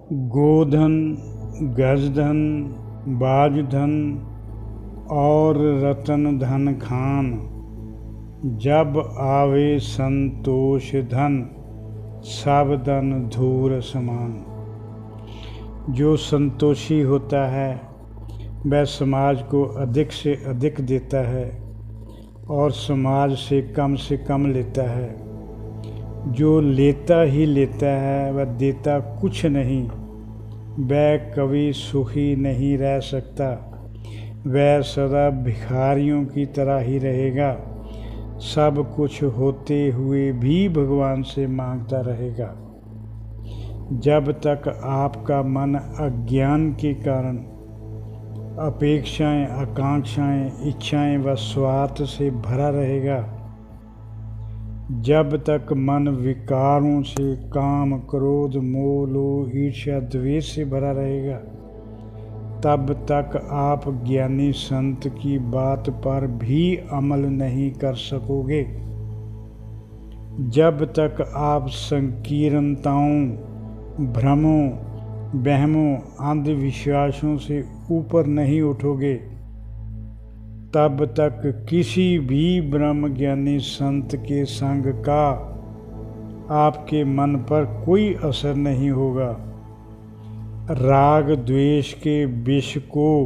गोधन, गजधन, बाजधन और रतन धन खान, जब आवे संतोष धन, सब धन धूर समान। जो संतोषी होता है वह समाज को अधिक से अधिक देता है और समाज से कम लेता है। जो लेता ही लेता है वह देता कुछ नहीं, वह कभी सुखी नहीं रह सकता, वह सदा भिखारियों की तरह ही रहेगा, सब कुछ होते हुए भी भगवान से मांगता रहेगा। जब तक आपका मन अज्ञान के कारण अपेक्षाएं, आकांक्षाएं, इच्छाएं व स्वार्थ से भरा रहेगा, जब तक मन विकारों से, काम, क्रोध, मोह, लोभ, ईर्ष्या, द्वेष से भरा रहेगा, तब तक आप ज्ञानी संत की बात पर भी अमल नहीं कर सकोगे। जब तक आप संकीर्णताओं, भ्रमों, वहमों, अंधविश्वासों से ऊपर नहीं उठोगे, तब तक किसी भी ब्रह्म ज्ञानी संत के संग का आपके मन पर कोई असर नहीं होगा। राग द्वेष के विष को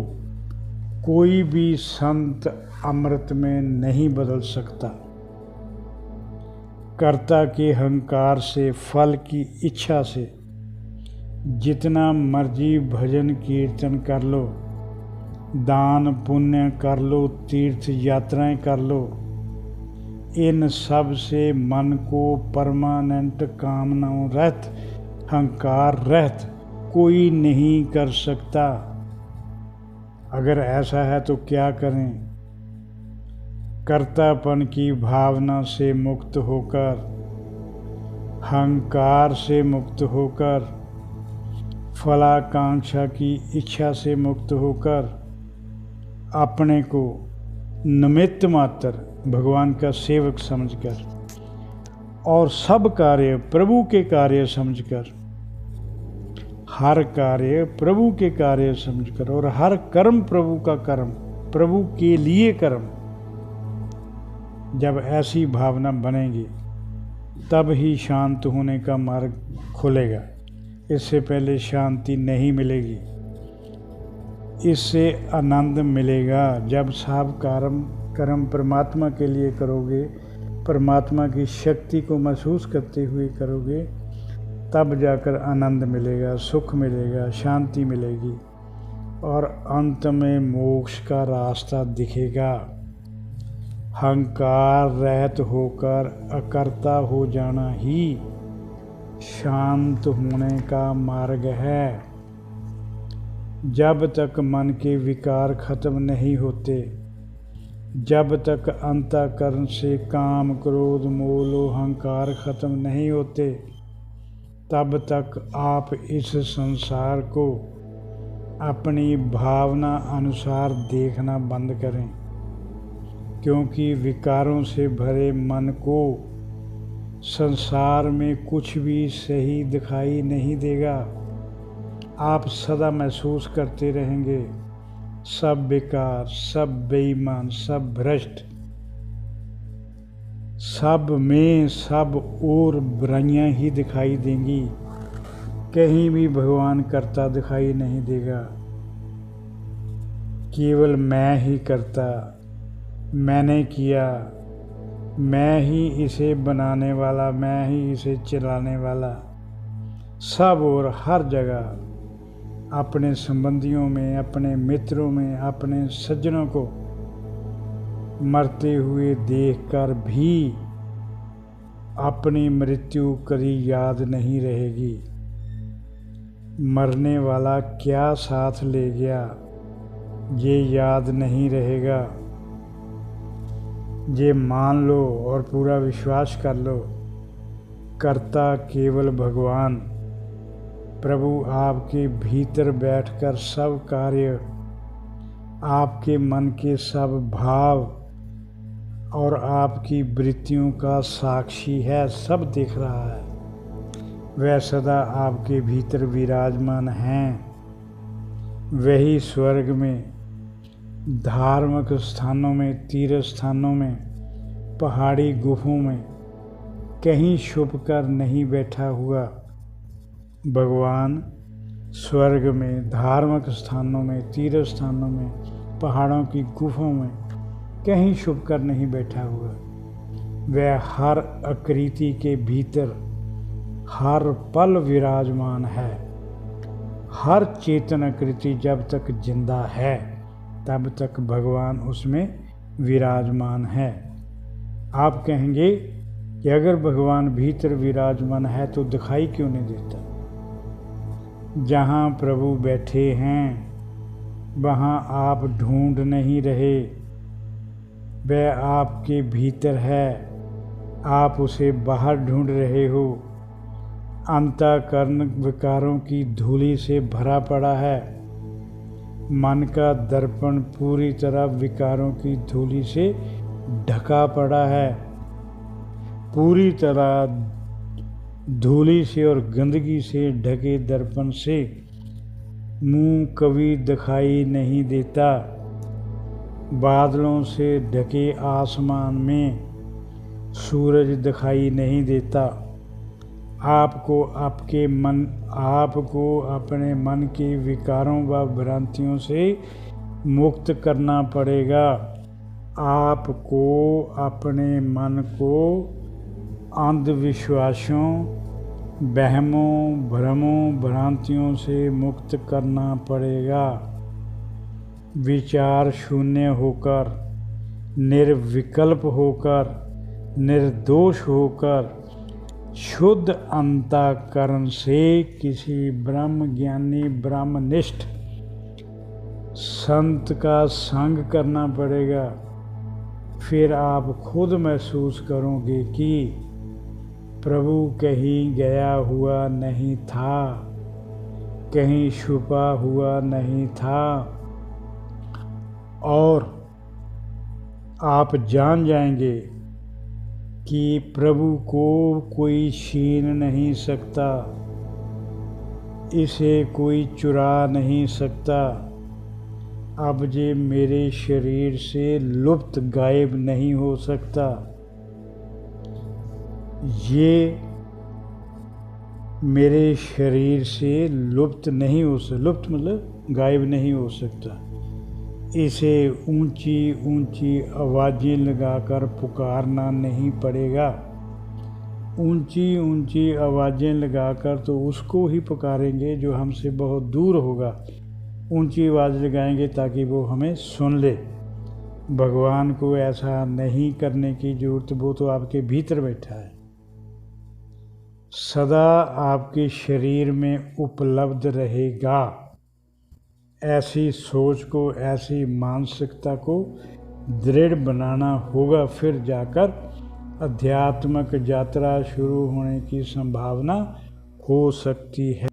कोई भी संत अमृत में नहीं बदल सकता। कर्ता के अहंकार से, फल की इच्छा से जितना मर्जी भजन कीर्तन कर लो, दान पुण्य कर लो, तीर्थ यात्राएं कर लो, इन सब से मन को परमानेंट कामनाओं रहित, अहंकार रहित कोई नहीं कर सकता। अगर ऐसा है तो क्या करें? कर्तापन की भावना से मुक्त होकर, अहंकार से मुक्त होकर, फलाकांक्षा की इच्छा से मुक्त होकर, अपने को निमित्त मात्र भगवान का सेवक समझकर और सब कार्य प्रभु के कार्य समझकर, हर कार्य प्रभु के कार्य समझकर और हर कर्म प्रभु का कर्म, प्रभु के लिए कर्म, जब ऐसी भावना बनेगी तब ही शांत होने का मार्ग खुलेगा। इससे पहले शांति नहीं मिलेगी। इससे आनंद मिलेगा जब सब कर्म परमात्मा के लिए करोगे, परमात्मा की शक्ति को महसूस करते हुए करोगे, तब जाकर आनंद मिलेगा, सुख मिलेगा, शांति मिलेगी और अंत में मोक्ष का रास्ता दिखेगा। अहंकार रहित होकर अकर्ता हो जाना ही शांत होने का मार्ग है। जब तक मन के विकार खत्म नहीं होते, जब तक अंतःकरण से काम, क्रोध, मोह, लोभ, अहंकार खत्म नहीं होते, तब तक आप इस संसार को अपनी भावना अनुसार देखना बंद करें, क्योंकि विकारों से भरे मन को संसार में कुछ भी सही दिखाई नहीं देगा। आप सदा महसूस करते रहेंगे सब बेकार, सब बेईमान, सब भ्रष्ट, सब में सब और बुराइयां ही दिखाई देंगी। कहीं भी भगवान करता दिखाई नहीं देगा। केवल मैं ही करता, मैंने किया, मैं ही इसे बनाने वाला, मैं ही इसे चलाने वाला। सब और हर जगह अपने संबंधियों में, अपने मित्रों में, अपने सज्जनों को मरते हुए देखकर भी अपनी मृत्यु कभी याद नहीं रहेगी। मरने वाला क्या साथ ले गया ये याद नहीं रहेगा। ये मान लो और पूरा विश्वास कर लो, कर्ता केवल भगवान प्रभु आपके भीतर बैठकर सब कार्य, आपके मन के सब भाव और आपकी वृत्तियों का साक्षी है, सब देख रहा है। वह सदा आपके भीतर विराजमान हैं। वही स्वर्ग में, धार्मिक स्थानों में, तीर्थ स्थानों में, पहाड़ी गुफों में कहीं छुप कर नहीं बैठा हुआ। भगवान स्वर्ग में, धार्मिक स्थानों में, तीर्थ स्थानों में, पहाड़ों की गुफों में कहीं छुप कर नहीं बैठा हुआ। वह हर आकृति के भीतर हर पल विराजमान है। हर चेतन आकृति जब तक जिंदा है तब तक भगवान उसमें विराजमान है। आप कहेंगे कि अगर भगवान भीतर विराजमान है तो दिखाई क्यों नहीं देता? जहाँ प्रभु बैठे हैं वहाँ आप ढूंढ नहीं रहे, वह आपके भीतर है, आप उसे बाहर ढूंढ रहे हो। अंतःकरण विकारों की धूली से भरा पड़ा है। मन का दर्पण पूरी तरह विकारों की धूली से ढका पड़ा है। पूरी तरह धूली से और गंदगी से ढके दर्पण से मुंह कभी दिखाई नहीं देता। बादलों से ढके आसमान में सूरज दिखाई नहीं देता। आपको अपने मन के विकारों व भ्रांतियों से मुक्त करना पड़ेगा। आपको अपने मन को अंधविश्वासों, वहमों, भ्रमों, भ्रांतियों से मुक्त करना पड़ेगा। विचार शून्य होकर, निर्विकल्प होकर, निर्दोष होकर, शुद्ध अंतःकरण से किसी ब्रह्म ज्ञानी, ब्रह्मनिष्ठ संत का संग करना पड़ेगा। फिर आप खुद महसूस करोगे कि प्रभु कहीं गया हुआ नहीं था, कहीं छुपा हुआ नहीं था, और आप जान जाएंगे कि प्रभु को कोई छीन नहीं सकता, इसे कोई चुरा नहीं सकता। अब ये मेरे शरीर से लुप्त गायब नहीं हो सकता। ये मेरे शरीर से लुप्त नहीं हो सकता। लुप्त मतलब गायब नहीं हो सकता। इसे ऊंची ऊंची आवाज़ें लगाकर पुकारना नहीं पड़ेगा। ऊंची ऊंची आवाज़ें लगाकर तो उसको ही पुकारेंगे जो हमसे बहुत दूर होगा। ऊंची आवाज़ लगाएंगे ताकि वो हमें सुन ले। भगवान को ऐसा नहीं करने की ज़रूरत, वो तो आपके भीतर बैठा है, सदा आपके शरीर में उपलब्ध रहेगा। ऐसी सोच को, ऐसी मानसिकता को दृढ़ बनाना होगा। फिर जाकर आध्यात्मिक यात्रा शुरू होने की संभावना हो सकती है।